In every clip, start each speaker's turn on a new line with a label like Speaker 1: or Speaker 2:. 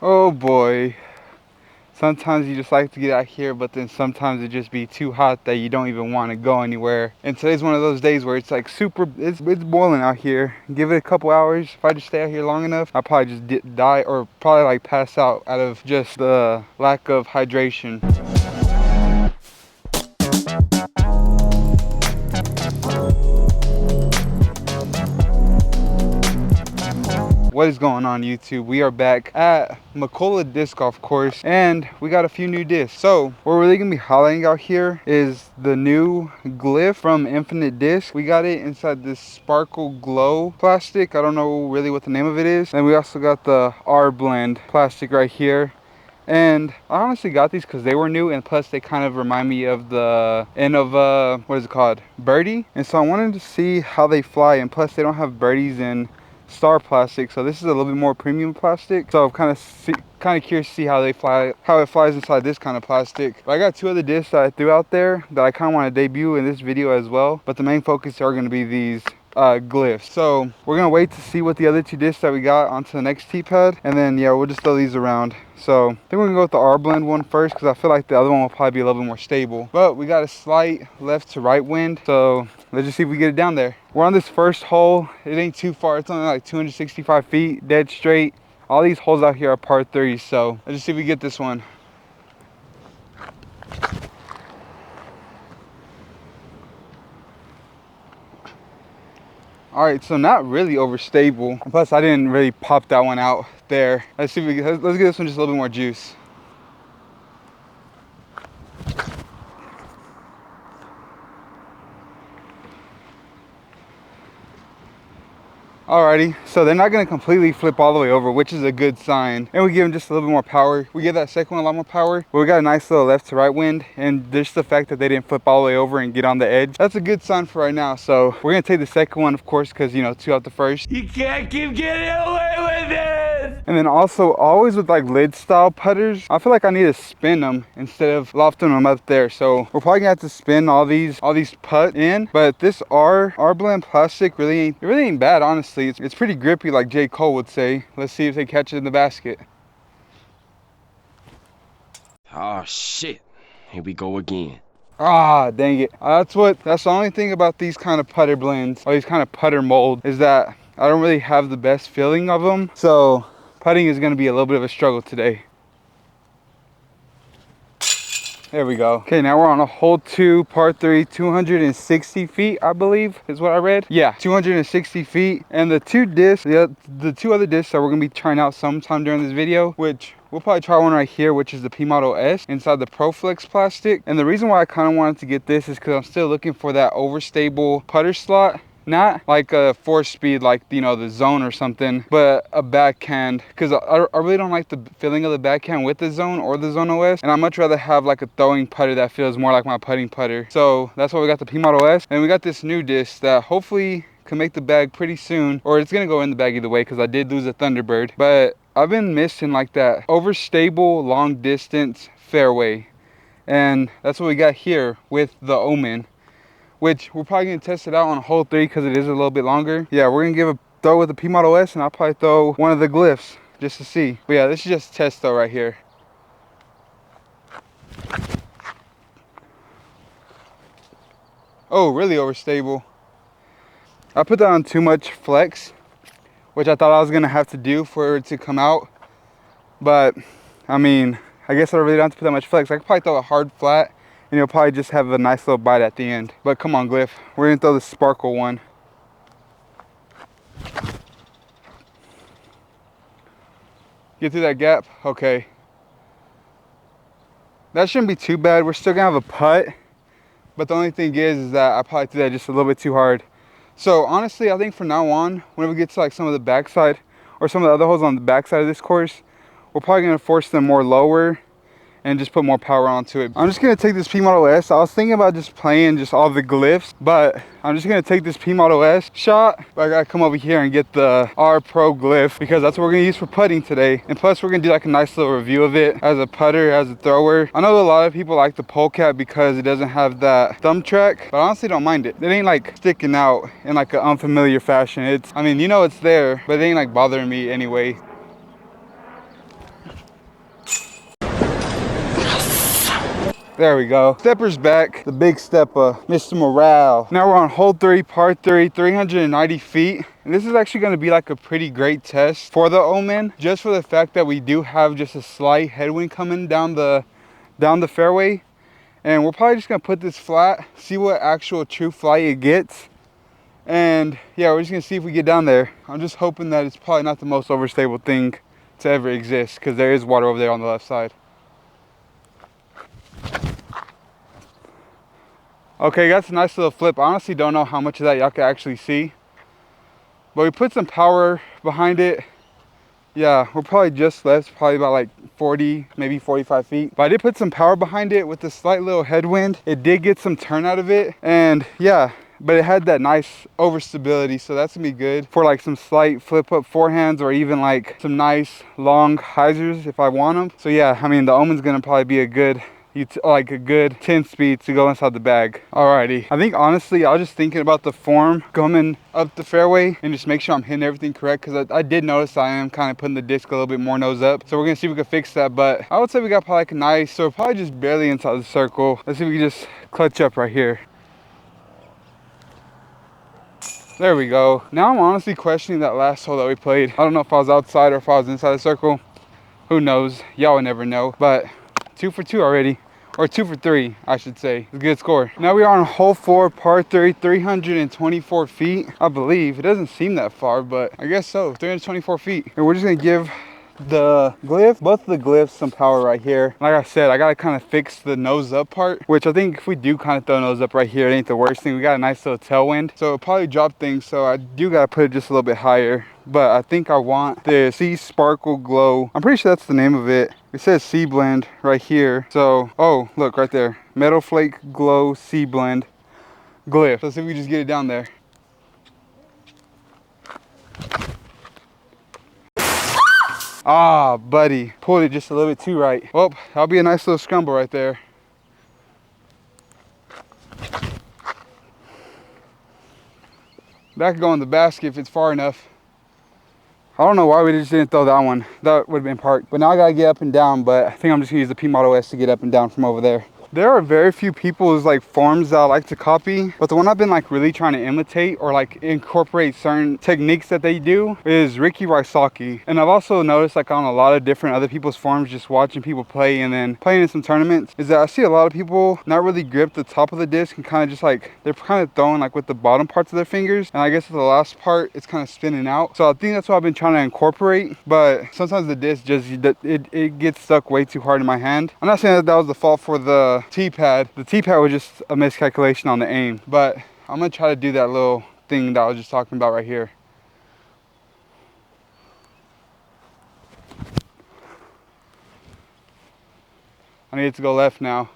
Speaker 1: Oh boy. Sometimes you just like to get out here, but then sometimes it just be too hot that you don't even want to go anywhere. And today's one of those days where it's like it's boiling out here. Give it a couple hours. If I just stay out here long enough, I'll probably just die or probably like pass out of just the lack of hydration. What is going on, YouTube? We are back at Polecat disc golf course and we got a few new discs. So what we're really gonna be highlighting out here is the new glyph from Infinite Disc. We got it inside this sparkle glow plastic. I don't know really what the name of it is. And we also got the R blend plastic right here. And I honestly got these because they were new, and plus they kind of remind me of the end of what is it called, birdie. And so I wanted to see how they fly, and plus they don't have birdies in star plastic, so this is a little bit more premium plastic. So I'm kind of curious to see how they fly, how it flies inside this kind of plastic. But I got two other discs that I threw out there that I kind of want to debut in this video as well, but the main focus are going to be these glyphs. So we're gonna wait to see what the other two discs that we got onto the next tee pad, and then yeah, we'll just throw these around. So I think we're gonna go with the R blend one first because I feel like the other one will probably be a little bit more stable. But we got a slight left to right wind, so let's just see if we get it down there. We're on this first hole. It ain't too far. It's only like 265 feet, dead straight. All these holes out here are par 3s, so let's just see if we get this one. All right, so not really overstable. Plus, I didn't really pop that one out there. Let's see if we let's get this one just a little bit more juice. Alrighty, so they're not gonna completely flip all the way over, which is a good sign. And we give them just a little bit more power. We give that second one a lot more power, but we got a nice little left to right wind, and just the fact that they didn't flip all the way over and get on the edge, that's a good sign for right now. So we're gonna take the second one, of course, because you know, 2 out the first.
Speaker 2: You can't keep getting away with this!
Speaker 1: And then also, always with like lid style putters, I feel like I need to spin them instead of lofting them up there. So we're probably gonna have to spin all these putt in. But this R blend plastic really ain't bad, honestly. It's pretty grippy, like J. Cole would say. Let's see if they catch it in the basket.
Speaker 2: Oh shit, here we go again.
Speaker 1: Ah, dang it. That's the only thing about these kind of putter blends, or these kind of putter mold, is that I don't really have the best feeling of them. So putting is gonna be a little bit of a struggle today. There we go. Okay, now we're on a hole 2, par 3, 260 feet, I believe is what I read. Yeah, 260 feet. And the two discs, the two other discs that we're gonna be trying out sometime during this video, which we'll probably try one right here, which is the P Model S inside the ProFlex plastic. And the reason why I kind of wanted to get this is because I'm still looking for that overstable putter slot. Not like a 4-speed, like, you know, the Zone or something, but a backhand, because I really don't like the feeling of the backhand with the Zone or the Zone OS, and I'd much rather have like a throwing putter that feels more like my putting putter. So that's why we got the P Model S, and we got this new disc that hopefully can make the bag pretty soon, or it's gonna go in the bag either way because I did lose a Thunderbird. But I've been missing like that overstable long distance fairway, and that's what we got here with the Omen, which we're probably gonna test it out on hole 3 because it is a little bit longer. Yeah, we're gonna give a throw with the P Model S, and I'll probably throw one of the glyphs just to see. But yeah, this is just a test though right here. Oh, really overstable. I put that on too much flex, which I thought I was gonna have to do for it to come out. But I mean, I guess I really don't have to put that much flex. I could probably throw a hard flat, and you'll probably just have a nice little bite at the end. But come on, Glyph. We're gonna throw the sparkle one. Get through that gap? Okay. That shouldn't be too bad. We're still gonna have a putt. But the only thing is that I probably threw that just a little bit too hard. So honestly, I think from now on, whenever we get to like some of the backside, or some of the other holes on the backside of this course, we're probably gonna force them more lower and just put more power onto it. I'm just gonna take this P Model S. I was thinking about just playing just all the glyphs, but I'm just gonna take this P Model S shot. But I gotta come over here and get the R Pro glyph because that's what we're gonna use for putting today. And plus we're gonna do like a nice little review of it as a putter, as a thrower. I know a lot of people like the Polecat because it doesn't have that thumb track, but I honestly don't mind it. It ain't like sticking out in like an unfamiliar fashion. I mean, you know it's there, but it ain't like bothering me anyway. There we go. Stepper's back. The big stepper, Mr. Morale. Now we're on hole 3, par 3, 390 feet. And this is actually going to be like a pretty great test for the Omen, just for the fact that we do have just a slight headwind coming down the fairway. And we're probably just going to put this flat, see what actual true flight it gets. And yeah, we're just going to see if we get down there. I'm just hoping that it's probably not the most overstable thing to ever exist, because there is water over there on the left side. Okay, that's a nice little flip. I honestly don't know how much of that y'all can actually see, but we put some power behind it. Yeah, we're probably just left, probably about like 40, maybe 45 feet. But I did put some power behind it with a slight little headwind. It did get some turn out of it, and yeah, but it had that nice overstability, so that's gonna be good for like some slight flip up forehands, or even like some nice long hyzers if I want them. So yeah, I mean, the Omen's gonna probably be a good, like a good 10 speed to go inside the bag. Alrighty, I think honestly I was just thinking about the form coming up the fairway and just make sure I'm hitting everything correct, because I did notice I am kind of putting the disc a little bit more nose up. So we're gonna see if we can fix that, but I would say we got probably like a nice, so we're probably just barely inside the circle. Let's see if we can just clutch up right here. There we go. Now I'm honestly questioning that last hole that we played. I don't know if I was outside or if I was inside the circle. Who knows? Y'all will never know. But 2 for 2 already. Or 2 for 3, I should say. It's a good score. Now we are on hole 4, par 3, 324 feet. I believe. It doesn't seem that far, but I guess so. 324 feet. And we're just going to give the glyph, both of the glyphs, some power right here. Like I said, I gotta kind of fix the nose up part, which I think if we do kind of throw nose up right here, it ain't the worst thing. We got a nice little tailwind, so it'll probably drop things, so I do gotta put it just a little bit higher. But I think I want the Sea Sparkle Glow. I'm pretty sure that's the name of it. It says Sea Blend right here. So, oh, look right there. Metal Flake Glow Sea Blend glyph. Let's see if we just get it down there. Ah, buddy, pulled it just a little bit too right. Well, that'll be a nice little scramble right there. That could go in the basket if it's far enough. I don't know why we just didn't throw that one. That would have been parked. But now I gotta get up and down, but I think I'm just gonna use the P Model S to get up and down from over there. There are very few people's like forms that I like to copy, but the one I've been like really trying to imitate or like incorporate certain techniques that they do is Ricky Rysaki. And I've also noticed like on a lot of different other people's forms, just watching people play and then playing in some tournaments, is that I see a lot of people not really grip the top of the disc and kind of just like, they're kind of throwing like with the bottom parts of their fingers. And I guess the last part, it's kind of spinning out. So I think that's what I've been trying to incorporate, but sometimes the disc just, it gets stuck way too hard in my hand. I'm not saying that that was the fault for the T-pad. The T-pad was just a miscalculation on the aim, but I'm gonna try to do that little thing that I was just talking about right here. I need it to go left now.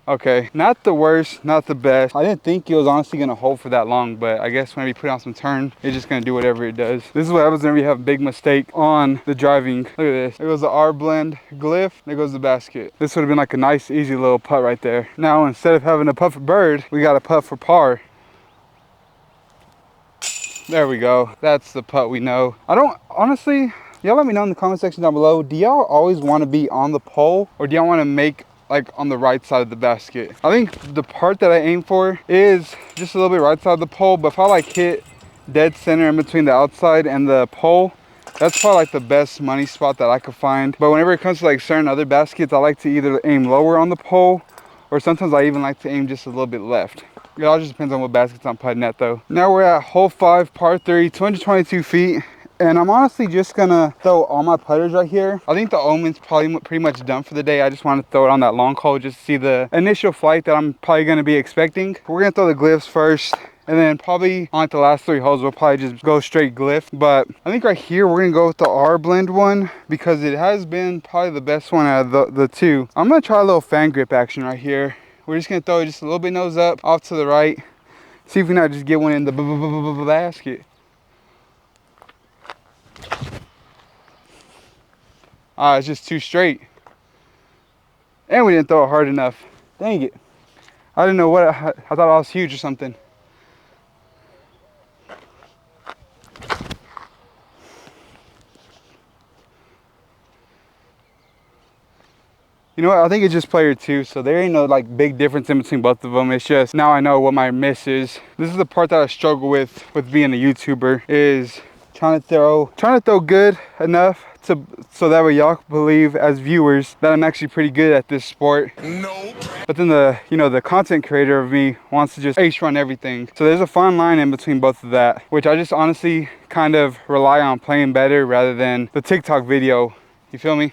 Speaker 1: Okay, not the worst, not the best. I didn't think it was honestly gonna hold for that long, but I guess whenever you put on some turn, it's just gonna do whatever it does. This is what happens whenever you have a big mistake on the driving. Look at this. There goes the R blend glyph, there goes the basket. This would have been like a nice, easy little putt right there. Now, instead of having a putt for bird, we got a putt for par. There we go. That's the putt we know. I don't, honestly, y'all let me know in the comment section down below, do y'all always want to be on the pole, or do y'all want to make like on the right side of the basket? I think the part that I aim for is just a little bit right side of the pole, but if I like hit dead center in between the outside and the pole, that's probably like the best money spot that I could find. But whenever it comes to like certain other baskets, I like to either aim lower on the pole, or sometimes I even like to aim just a little bit left. It all just depends on what baskets I'm putting at though. Now we're at hole 5, par 3, 222 feet. And I'm honestly just gonna throw all my putters right here. I think the Omen's probably pretty much done for the day. I just want to throw it on that long hole just to see the initial flight that I'm probably gonna be expecting. We're gonna throw the glyphs first, and then probably on like the last 3 holes, we'll probably just go straight glyph. But I think right here, we're gonna go with the R blend one because it has been probably the best one out of the 2. I'm gonna try a little fan grip action right here. We're just gonna throw it just a little bit nose up, off to the right. See if we can not just get one in the basket. Ah, it's just too straight. And we didn't throw it hard enough. Dang it. I didn't know what, I thought I was huge or something. You know what? I think it's just player 2, so there ain't no like big difference in between both of them. It's just now I know what my miss is. This is the part that I struggle with being a YouTuber, is trying to throw good enough so that way y'all believe as viewers that I'm actually pretty good at this sport. No. But then the content creator of me wants to just ace run everything. So there's a fine line in between both of that, which I just honestly kind of rely on playing better rather than the TikTok video. You feel me?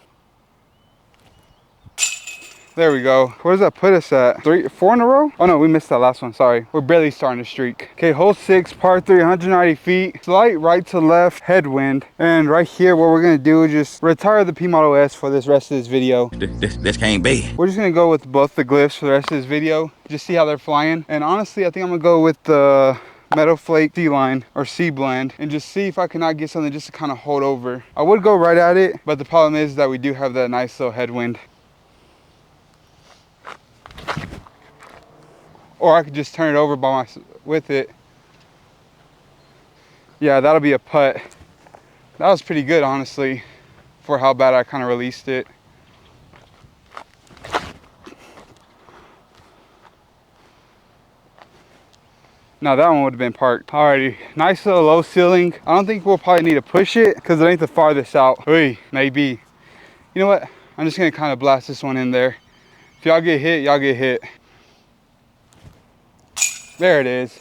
Speaker 1: There we go. Where does that put us at? 4 in a row? Oh no, we missed that last one, sorry. We're barely starting to streak. Okay, hole 6, par 3, 190 feet. Slight right to left headwind. And right here, what we're gonna do is just retire the P Model S for this rest of this video.
Speaker 3: This can't be.
Speaker 1: We're just gonna go with both the glyphs for the rest of this video. Just see how they're flying. And honestly, I think I'm gonna go with the Meadow Flake C-Line or C-Blend and just see if I cannot get something just to kind of hold over. I would go right at it, but the problem is that we do have that nice little headwind. Or I could just turn it over with it. Yeah, that'll be a putt. That was pretty good, honestly, for how bad I kind of released it. Now that one would have been parked. Alrighty, nice little low ceiling. I don't think we'll probably need to push it because it ain't the farthest out. Hey, maybe. You know what? I'm just gonna kind of blast this one in there. If y'all get hit, y'all get hit. There it is.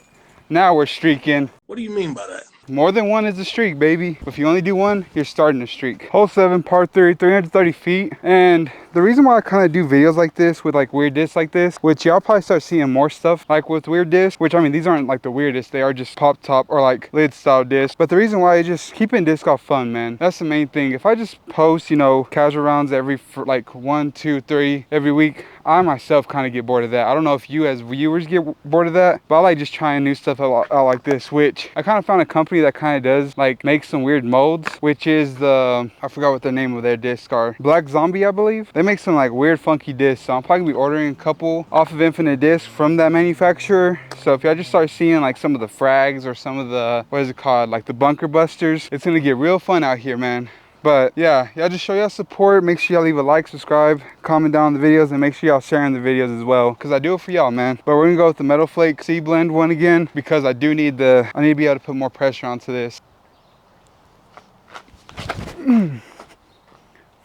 Speaker 1: Now we're streaking.
Speaker 3: What do you mean by that?
Speaker 1: More than one is a streak, baby. If you only do one, you're starting a streak. Hole 7, par 3, 330 feet. And the reason why I kind of do videos like this with like weird discs like this, which y'all probably start seeing more stuff like with weird discs, which I mean, these aren't like the weirdest. They are just pop top or like lid style discs. But the reason why is just keeping disc golf fun, man. That's the main thing. If I just post, you know, casual rounds for like 1, 2, 3 every week, I myself kind of get bored of that. I don't know if you as viewers get bored of that, but I like just trying new stuff out like this, which I kind of found a company that kind of does like make some weird molds, which is I forgot what the name of their discs are. Black Zombie, I believe. They make some like weird funky discs, so I'm probably gonna be ordering a couple off of Infinite Disc from that manufacturer. So if y'all just start seeing like some of the frags or some of the, what is it called, like the bunker busters, it's gonna get real fun out here, man. But yeah, y'all just show y'all support. Make sure y'all leave a like, subscribe, comment down the videos, and make sure y'all sharing the videos as well, because I do it for y'all, man. But we're gonna go with the Meadow Flake C-Blend one again, because I need to be able to put more pressure onto this.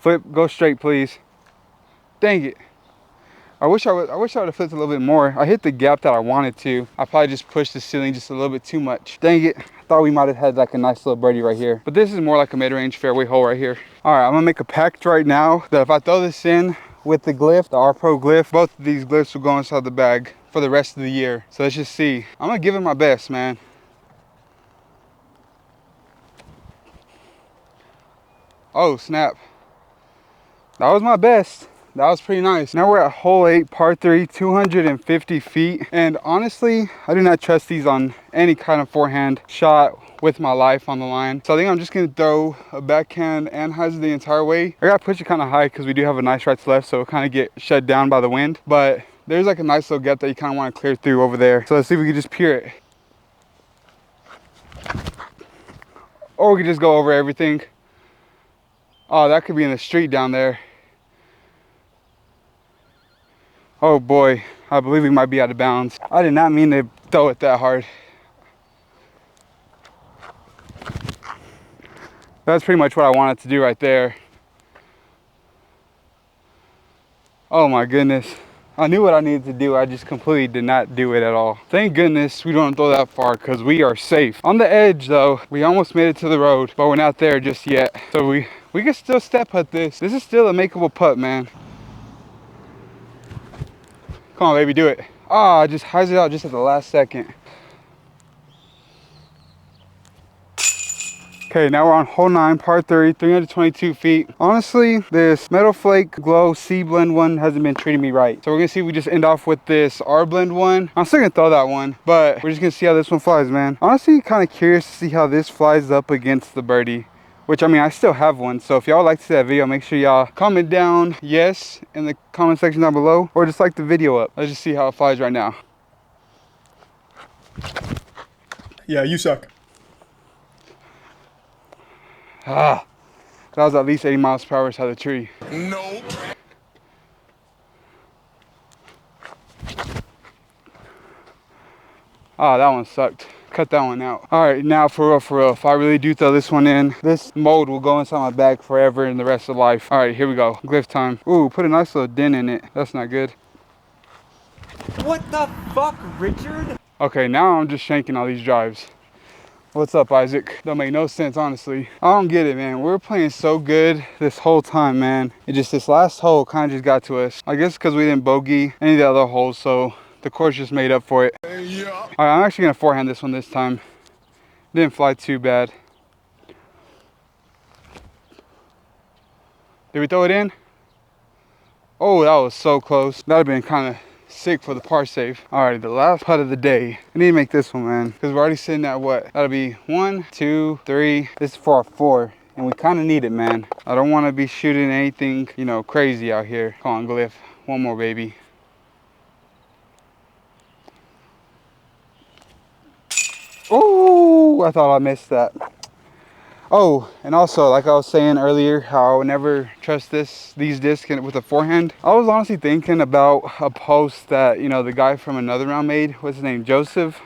Speaker 1: Flip, go straight, please. Dang it. I wish I would have flipped a little bit more. I hit the gap that I wanted to. I probably just pushed the ceiling just a little bit too much. Dang it. I thought we might have had like a nice little birdie right here. But this is more like a mid-range fairway hole right here. All right, I'm gonna make a pact right now that if I throw this in with the glyph, the R-Pro glyph, both of these glyphs will go inside the bag for the rest of the year. So let's just see. I'm gonna give it my best, man. Oh, snap. That was my best. That was pretty nice. Now we're at hole 8, par 3, 250 feet. And honestly, I do not trust these on any kind of forehand shot with my life on the line. So I think I'm just gonna throw a backhand and hyzer the entire way. I gotta push it kind of high because we do have a nice right to left, so it'll kind of get shut down by the wind. But there's like a nice little gap that you kind of want to clear through over there. So let's see if we can just peer it. Or we could just go over everything. Oh, that could be in the street down there. Oh boy, I believe we might be out of bounds. I did not mean to throw it that hard. That's pretty much what I wanted to do right there. Oh my goodness. I knew what I needed to do. I just completely did not do it at all. Thank goodness we don't throw that far because we are safe. On the edge though, we almost made it to the road, but we're not there just yet. So we can still step putt this. This is still a makeable putt, man. Come on, baby, do it. Ah, I just hyzed it out just at the last second. Okay, now we're on hole 9, par 3, 322 feet. Honestly, this Meadow Flake Glow C-Blend one hasn't been treating me right. So we're gonna see if we just end off with this R-Blend one. I'm still gonna throw that one, but we're just gonna see how this one flies, man. Honestly, kind of curious to see how this flies up against the birdie. Which, I mean, I still have one. So if y'all like to see that video, make sure y'all comment down yes in the comment section down below. Or just like the video up. Let's just see how it flies right now.
Speaker 4: Yeah, you suck.
Speaker 1: Ah, that was at least 80 miles per hour inside the tree.
Speaker 4: No.
Speaker 1: Oh, that one sucked. Cut that one out. All right, now for real, if I really do throw this one in, this mold will go inside my bag forever and the rest of life. All right, here we go. Glyph time. Ooh, put a nice little dent in it. That's not good.
Speaker 5: What the fuck, Richard?
Speaker 1: Okay, now I'm just shanking all these drives. What's up, Isaac? Don't make no sense, honestly. I don't get it, man. We were playing so good this whole time, man. It just, this last hole kind of just got to us. I guess because we didn't bogey any of the other holes, so the course just made up for it. Yeah. All right, I'm actually gonna forehand this one this time. Didn't fly too bad. Did we throw it in? Oh, that was so close. That'd have been kind of sick for the par save. All right, the last putt of the day. I need to make this one, man, because we're already sitting at what? That'll be 1, 2, 3. This is for a 4, and we kind of need it, man. I don't want to be shooting anything, you know, crazy out here. Come on, Glyph. One more, baby. Oh, I thought I missed that. Oh, and also, like I was saying earlier, how I would never trust these discs with a forehand. I was honestly thinking about a post that, you know, the guy from Another Round made. What's his name? Joseph.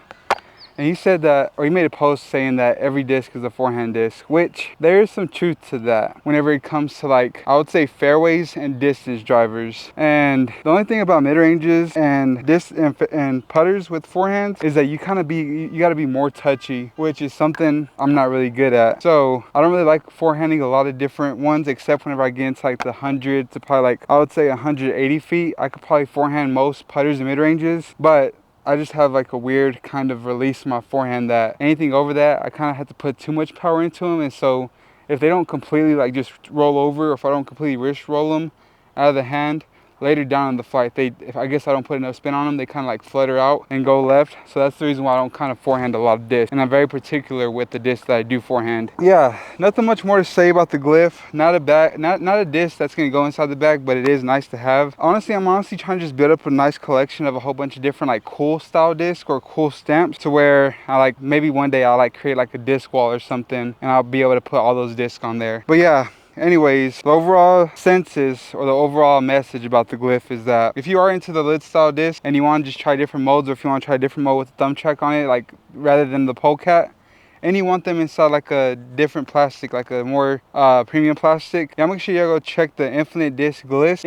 Speaker 1: And he said that, or he made a post saying that every disc is a forehand disc, which there is some truth to that whenever it comes to, like, I would say fairways and distance drivers. And the only thing about mid-ranges and and putters with forehands is that you gotta be more touchy, which is something I'm not really good at. So I don't really like forehanding a lot of different ones, except whenever I get into like the 100 to probably, like, I would say 180 feet. I could probably forehand most putters and mid-ranges, but I just have like a weird kind of release in my forehand that anything over that, I kind of have to put too much power into them. And so if they don't completely like just roll over, or if I don't completely wrist roll them out of the hand, later down in the flight, if I guess I don't put enough spin on them, they kind of like flutter out and go left. So that's the reason why I don't kind of forehand a lot of discs. And I'm very particular with the disc that I do forehand. Yeah, nothing much more to say about the Glyph. Not a disc that's gonna go inside the bag, but it is nice to have. Honestly, I'm trying to just build up a nice collection of a whole bunch of different like cool style discs or cool stamps, to where I like, maybe one day I'll like create like a disc wall or something, and I'll be able to put all those discs on there. But yeah, anyways, the overall senses, or the overall message about the Glyph is that if you are into the lid style disc and you want to just try different modes, or if you want to try a different mode with a thumb check on it, like rather than the Polecat, and you want them inside like a different plastic, like a more premium plastic, yeah, make sure you go check the Infinite Disc Glyph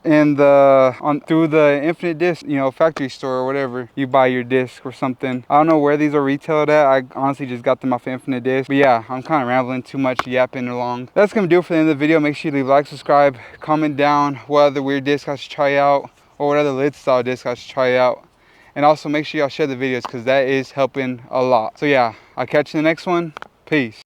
Speaker 1: in through the Infinite Disc, you know, factory store or whatever you buy your disc or something. I don't know where these are retailed at. I honestly just got them off Infinite Disc. But yeah, I'm kind of rambling too much, yapping along. That's gonna do it for the end of the video. Make sure you leave a like, subscribe, comment down what other weird discs I should try out, or what other lid style discs I should try out. And also make sure y'all share the videos, because that is helping a lot. So yeah, I'll catch you in the next one. Peace.